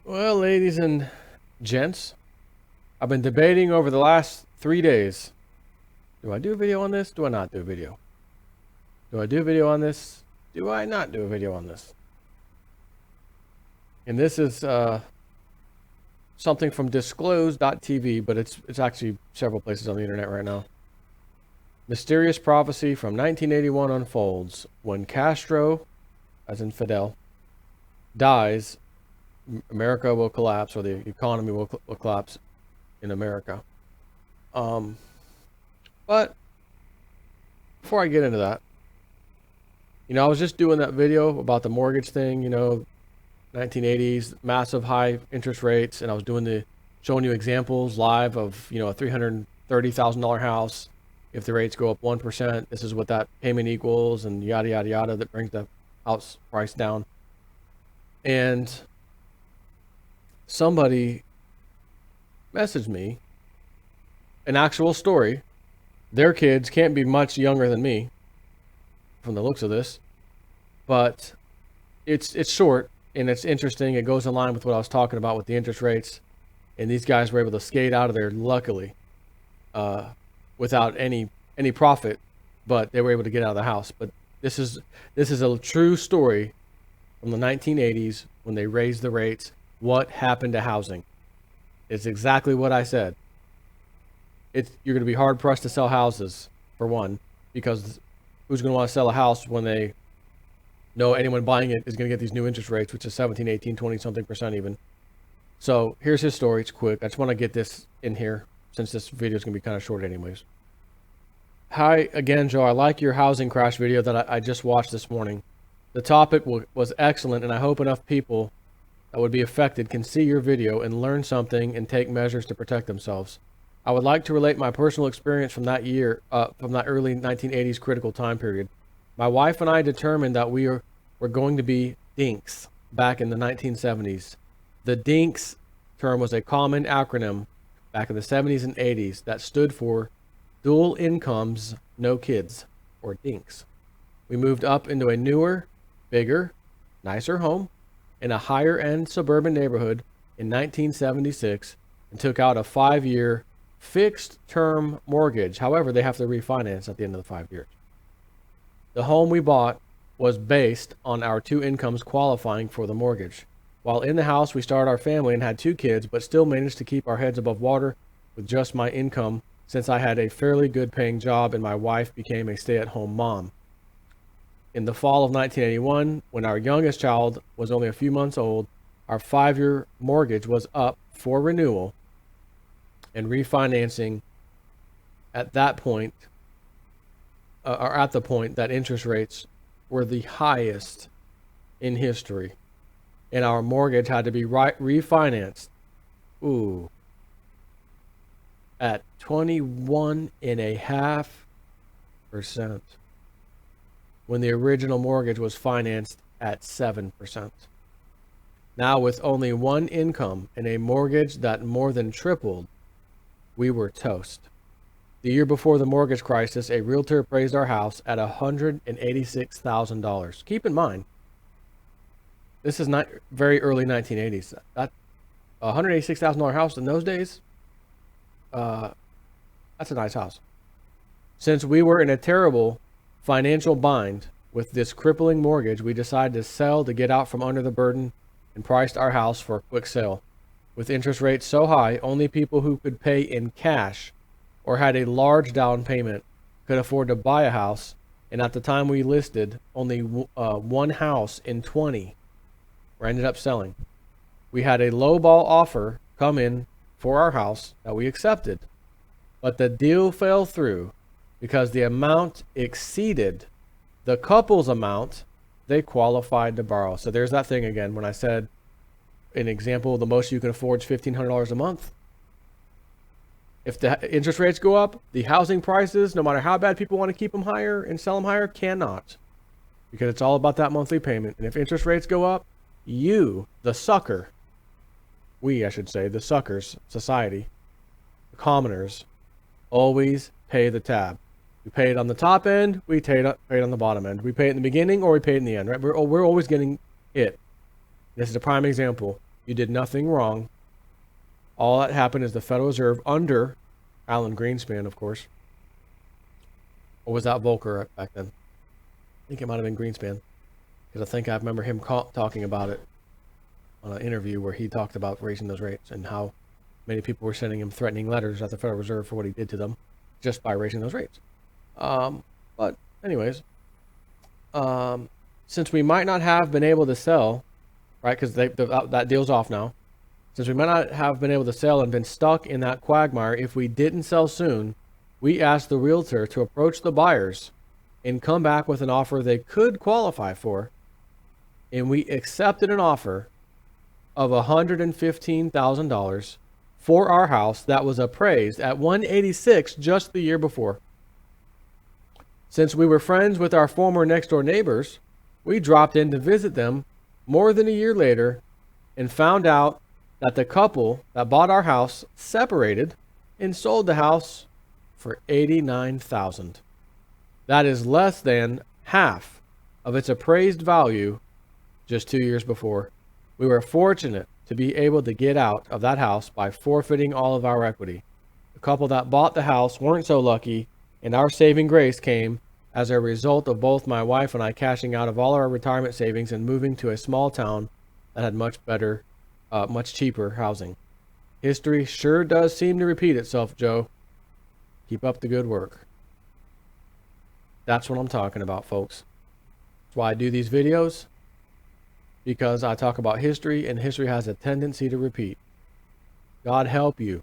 Well, ladies and gents, I've been debating over the last 3 days. Do I do a video on this? Do I not do a video? Do I do a video on this? Do I not do a video on this? And this is something from disclose.tv, but it's actually several places on the internet right now. Mysterious prophecy from 1981 unfolds. When Castro, as in Fidel, dies, America will collapse, or the economy will collapse in America. But before I get into that, I was just doing that video about the mortgage thing, 1980s, massive high interest rates, and I was showing you examples live of, a $330,000 house. If the rates go up 1%, this is what that payment equals, and yada, yada, yada, that brings the house price down. And somebody messaged me an actual story. Their kids can't be much younger than me from the looks of this, but it's short and it's interesting. It goes in line with what I was talking about with the interest rates, and these guys were able to skate out of there luckily without any profit, but they were able to get out of the house. But this is a true story from the 1980s when they raised the rates. What happened to housing? It's exactly what I said. You're going to be hard pressed to sell houses, for one, because who's going to want to sell a house when they know anyone buying it is going to get these new interest rates, which is 17, 18, 20 something percent even. So here's his story. It's quick. I just want to get this in here since this video is going to be kind of short anyways. Hi again, Joe. I like your housing crash video that I just watched this morning. The topic was excellent, and I hope enough people that would be affected can see your video and learn something and take measures to protect themselves. I would like to relate my personal experience from that early 1980s critical time period. My wife and I determined that we were going to be dinks back in the 1970s. The dinks term was a common acronym back in the 70s and 80s that stood for dual incomes, no kids, or dinks. We moved up into a newer, bigger, nicer home in a higher end suburban neighborhood in 1976 and took out a 5-year fixed term mortgage. However, they have to refinance at the end of the 5 years. The home we bought was based on our 2 incomes qualifying for the mortgage. While in the house, we started our family and had 2 kids, but still managed to keep our heads above water with just my income, since I had a fairly good paying job and my wife became a stay-at-home mom. In the fall of 1981, when our youngest child was only a few months old, our 5-year mortgage was up for renewal and refinancing at that point, or at the point that interest rates were the highest in history, and our mortgage had to be refinanced at 21.5%, when the original mortgage was financed at 7%. Now, with only 1 income and a mortgage that more than tripled, we were toast. The year before the mortgage crisis, a realtor appraised our house at $186,000. Keep in mind, this is not very early 1980s. That $186,000 house in those days, that's a nice house. Since we were in a terrible financial bind with this crippling mortgage, we decided to sell to get out from under the burden and priced our house for a quick sale. With interest rates so high, only people who could pay in cash or had a large down payment could afford to buy a house, and at the time we listed, only 1 house in 20 were ended up selling. We had a lowball offer come in for our house that we accepted, but the deal fell through because the amount exceeded the couple's amount they qualified to borrow. So there's that thing again when I said, an example, the most you can afford is $1,500 a month. If the interest rates go up, the housing prices, no matter how bad people want to keep them higher and sell them higher, cannot. Because it's all about that monthly payment. And if interest rates go up, you, the sucker, I should say, the suckers, society, the commoners, always pay the tab. We pay it on the top end, we pay it on the bottom end. We pay it in the beginning or we pay it in the end, right? We're always getting it. This is a prime example. You did nothing wrong. All that happened is the Federal Reserve under Alan Greenspan, of course. Or was that Volcker back then? I think it might have been Greenspan. Because I think I remember him talking about it on an interview where he talked about raising those rates and how many people were sending him threatening letters at the Federal Reserve for what he did to them just by raising those rates. But anyways, since we might not have been able to sell, right, because that deal's off now. Since we might not have been able to sell and been stuck in that quagmire if we didn't sell soon, we asked the realtor to approach the buyers and come back with an offer they could qualify for. And we accepted an offer of $115,000 for our house that was appraised at $186,000 just the year before. Since we were friends with our former next-door neighbors, we dropped in to visit them more than a year later and found out that the couple that bought our house separated and sold the house for $89,000. That is less than half of its appraised value just 2 years before. We were fortunate to be able to get out of that house by forfeiting all of our equity. The couple that bought the house weren't so lucky, and our saving grace came as a result of both my wife and I cashing out of all our retirement savings and moving to a small town that had much better, much cheaper housing. History sure does seem to repeat itself, Joe. Keep up the good work. That's what I'm talking about, folks. That's why I do these videos, because I talk about history, and history has a tendency to repeat. God help you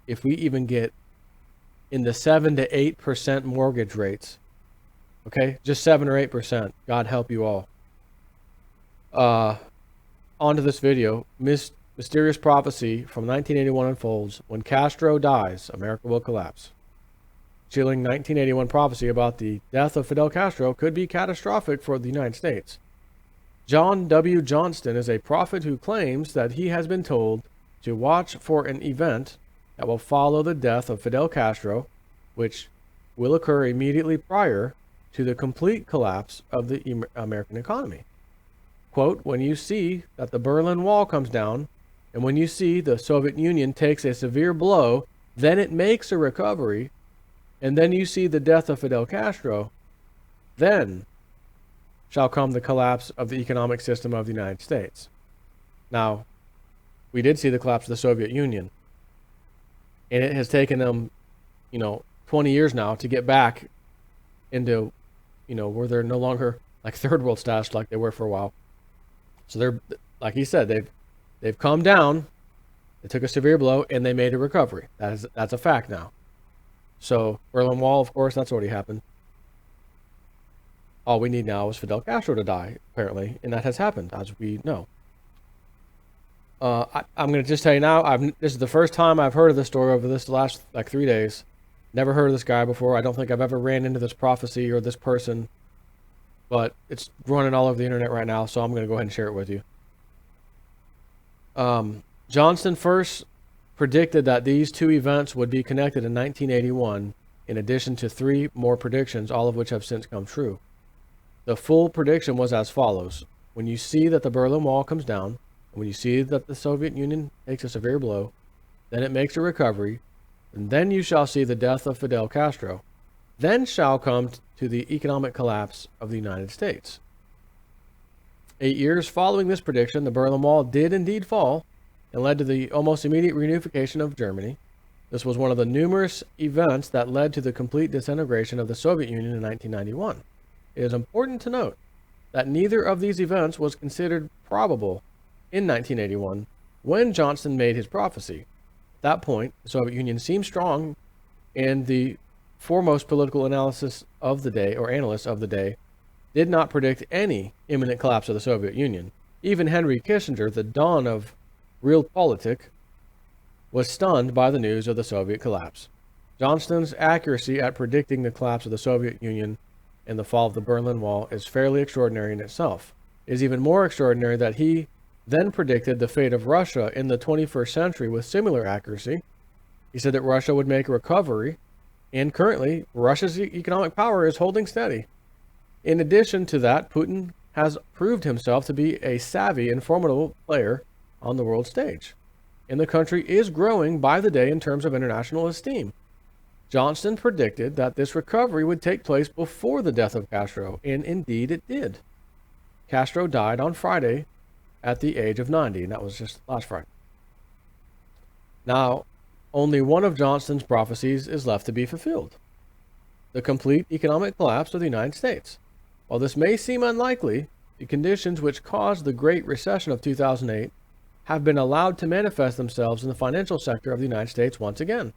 if we even get in the 7 to 8% mortgage rates. Okay, just 7 or 8%. God help you all. On to this video. Mysterious prophecy from 1981 unfolds. When Castro dies, America will collapse. Chilling 1981 prophecy about the death of Fidel Castro could be catastrophic for the United States. John W. Johnston is a prophet who claims that he has been told to watch for an event that will follow the death of Fidel Castro, which will occur immediately prior to the complete collapse of the American economy. Quote, when you see that the Berlin Wall comes down, and when you see the Soviet Union takes a severe blow, then it makes a recovery, and then you see the death of Fidel Castro, then shall come the collapse of the economic system of the United States. Now, we did see the collapse of the Soviet Union, and it has taken them, 20 years now to get back into, where they're no longer like third world status like they were for a while. So they're, like he said, they've come down, they took a severe blow, and they made a recovery. That's a fact now. So Berlin Wall, of course, that's already happened. All we need now is Fidel Castro to die, apparently, and that has happened, as we know. I'm going to just tell you now, this is the first time I've heard of this story over this last 3 days. Never heard of this guy before. I don't think I've ever ran into this prophecy or this person, but it's running all over the internet right now, so I'm going to go ahead and share it with you. Johnston first predicted that these two events would be connected in 1981, in addition to 3 more predictions, all of which have since come true. The full prediction was as follows. When you see that the Berlin Wall comes down, and when you see that the Soviet Union takes a severe blow, then it makes a recovery, and then you shall see the death of Fidel Castro. Then shall come to the economic collapse of the United States. 8 years following this prediction, the Berlin Wall did indeed fall and led to the almost immediate reunification of Germany. This was one of the numerous events that led to the complete disintegration of the Soviet Union in 1991. It is important to note that neither of these events was considered probable in 1981 when Johnston made his prophecy. At that point, the Soviet Union seemed strong, and the foremost political analysis of the day, or analysts of the day, did not predict any imminent collapse of the Soviet Union. Even Henry Kissinger, the dawn of realpolitik, was stunned by the news of the Soviet collapse. Johnston's accuracy at predicting the collapse of the Soviet Union and the fall of the Berlin Wall is fairly extraordinary in itself. It is even more extraordinary that he then predicted the fate of Russia in the 21st century with similar accuracy. He said that Russia would make a recovery, and currently, Russia's economic power is holding steady. In addition to that, Putin has proved himself to be a savvy and formidable player on the world stage, and the country is growing by the day in terms of international esteem. Johnston predicted that this recovery would take place before the death of Castro, and indeed it did. Castro died on Friday at the age of 90, and that was just last Friday. Now, only one of Johnston's prophecies is left to be fulfilled: the complete economic collapse of the United States. While this may seem unlikely, the conditions which caused the Great Recession of 2008 have been allowed to manifest themselves in the financial sector of the United States once again.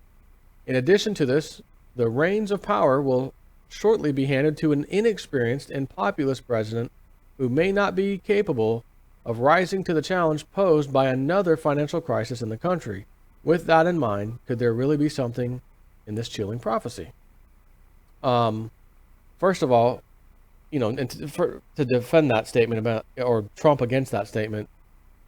In addition to this, the reins of power will shortly be handed to an inexperienced and populist president who may not be capable of rising to the challenge posed by another financial crisis in the country. With that in mind, could there really be something in this chilling prophecy? First of all, and to defend that statement about, or trump against that statement,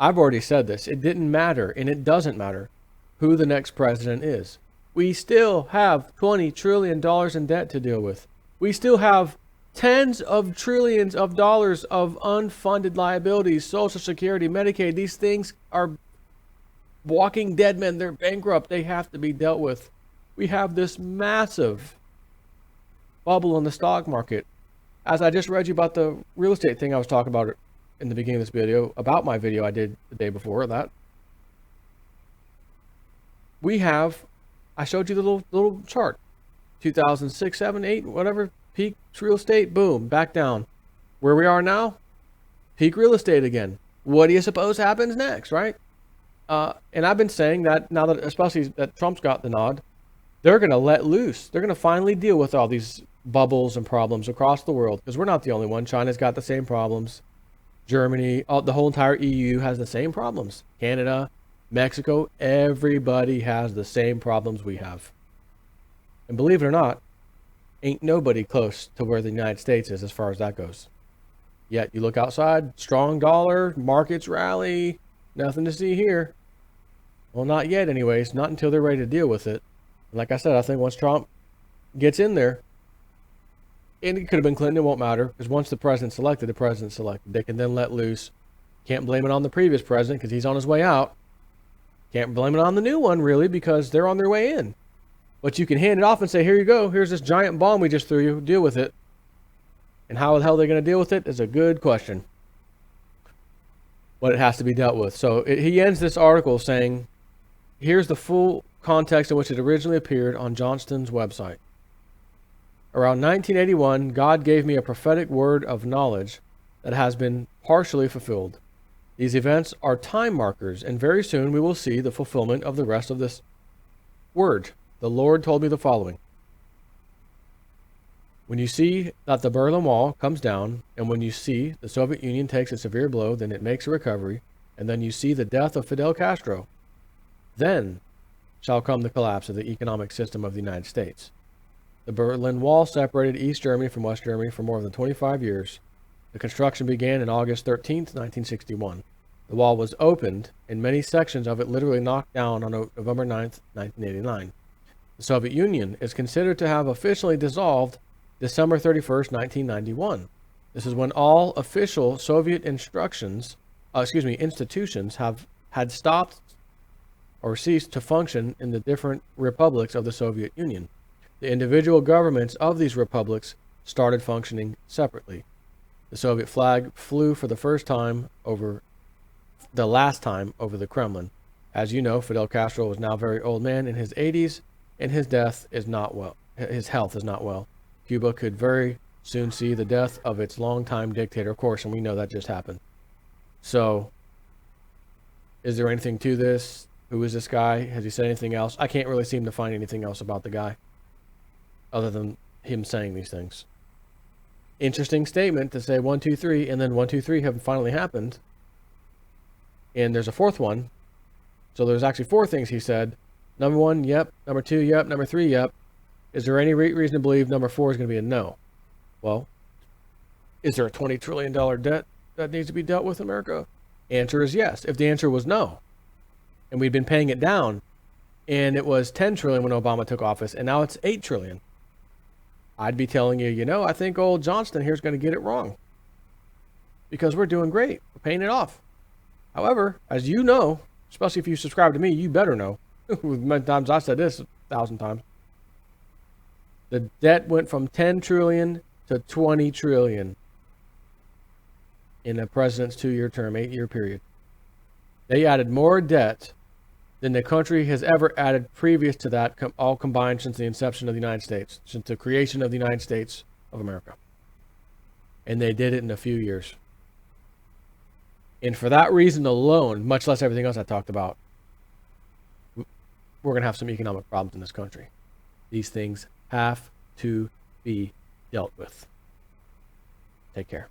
I've already said this. It didn't matter, and it doesn't matter who the next president is. We still have $20 trillion in debt to deal with. We still have tens of trillions of dollars of unfunded liabilities, Social Security, Medicaid. These things are walking dead men. They're bankrupt. They have to be dealt with. We have this massive bubble in the stock market. As I just read you about the real estate thing I was talking about in the beginning of this video, about my video I did the day before that, I showed you the little chart. 2006, 7, 8, whatever, peak real estate, boom, back down. Where we are now, peak real estate again. What do you suppose happens next, right? And I've been saying that now that, especially that Trump's got the nod, they're going to let loose. They're going to finally deal with all these bubbles and problems across the world, because we're not the only one. China's got the same problems. Germany, the whole entire EU has the same problems. Canada, Mexico, everybody has the same problems we have. And believe it or not, ain't nobody close to where the United States is as far as that goes. Yet you look outside, strong dollar, markets rally, nothing to see here. Well, not yet anyways, not until they're ready to deal with it. And like I said, I think once Trump gets in there, and it could have been Clinton, it won't matter, because once the president's selected, the president's selected. They can then let loose. Can't blame it on the previous president because he's on his way out. Can't blame it on the new one, really, because they're on their way in. But you can hand it off and say, here you go. Here's this giant bomb we just threw you. Deal with it. And how the hell they're going to deal with it is a good question. But it has to be dealt with. So he ends this article saying, here's the full context in which it originally appeared on Johnston's website. Around 1981, God gave me a prophetic word of knowledge that has been partially fulfilled. These events are time markers, and very soon we will see the fulfillment of the rest of this word. The Lord told me the following. When you see that the Berlin Wall comes down, and when you see the Soviet Union takes a severe blow, then it makes a recovery, and then you see the death of Fidel Castro, then shall come the collapse of the economic system of the United States. The Berlin Wall separated East Germany from West Germany for more than 25 years. The construction began on August 13th, 1961. The wall was opened, and many sections of it literally knocked down on November 9th, 1989. The Soviet Union is considered to have officially dissolved December 31st, 1991. This is when all official Soviet institutions had stopped or ceased to function in the different republics of the Soviet Union. The individual governments of these republics started functioning separately. The Soviet flag flew for the last time over the Kremlin. As you know, Fidel Castro was now a very old man in his 80s, and his health is not well. Cuba could very soon see the death of its longtime dictator, of course, and we know that just happened. So, is there anything to this? Who is this guy? Has he said anything else? I can't really seem to find anything else about the guy, other than him saying these things. Interesting statement to say 1, 2, 3, and then 1, 2, 3 have finally happened. And there's a fourth one. So there's actually 4 things he said. Number 1, yep. Number 2, yep. Number 3, yep. Is there any reason to believe number 4 is going to be a no? Well, is there a $20 trillion debt that needs to be dealt with in America? Answer is yes. If the answer was no, and we'd been paying it down, and it was $10 trillion when Obama took office, and now it's $8 trillion, I'd be telling you, I think old Johnston here is going to get it wrong. because we're doing great. We're paying it off. However, as you know, especially if you subscribe to me, you better know. Many times I said this 1,000 times. The debt went from 10 trillion to 20 trillion in the president's 2-year term, 8-year period. They added more debt than the country has ever added previous to that, all combined since the inception of the United States, since the creation of the United States of America. And they did it in a few years. And for that reason alone, much less everything else I talked about, we're going to have some economic problems in this country. These things have to be dealt with. Take care.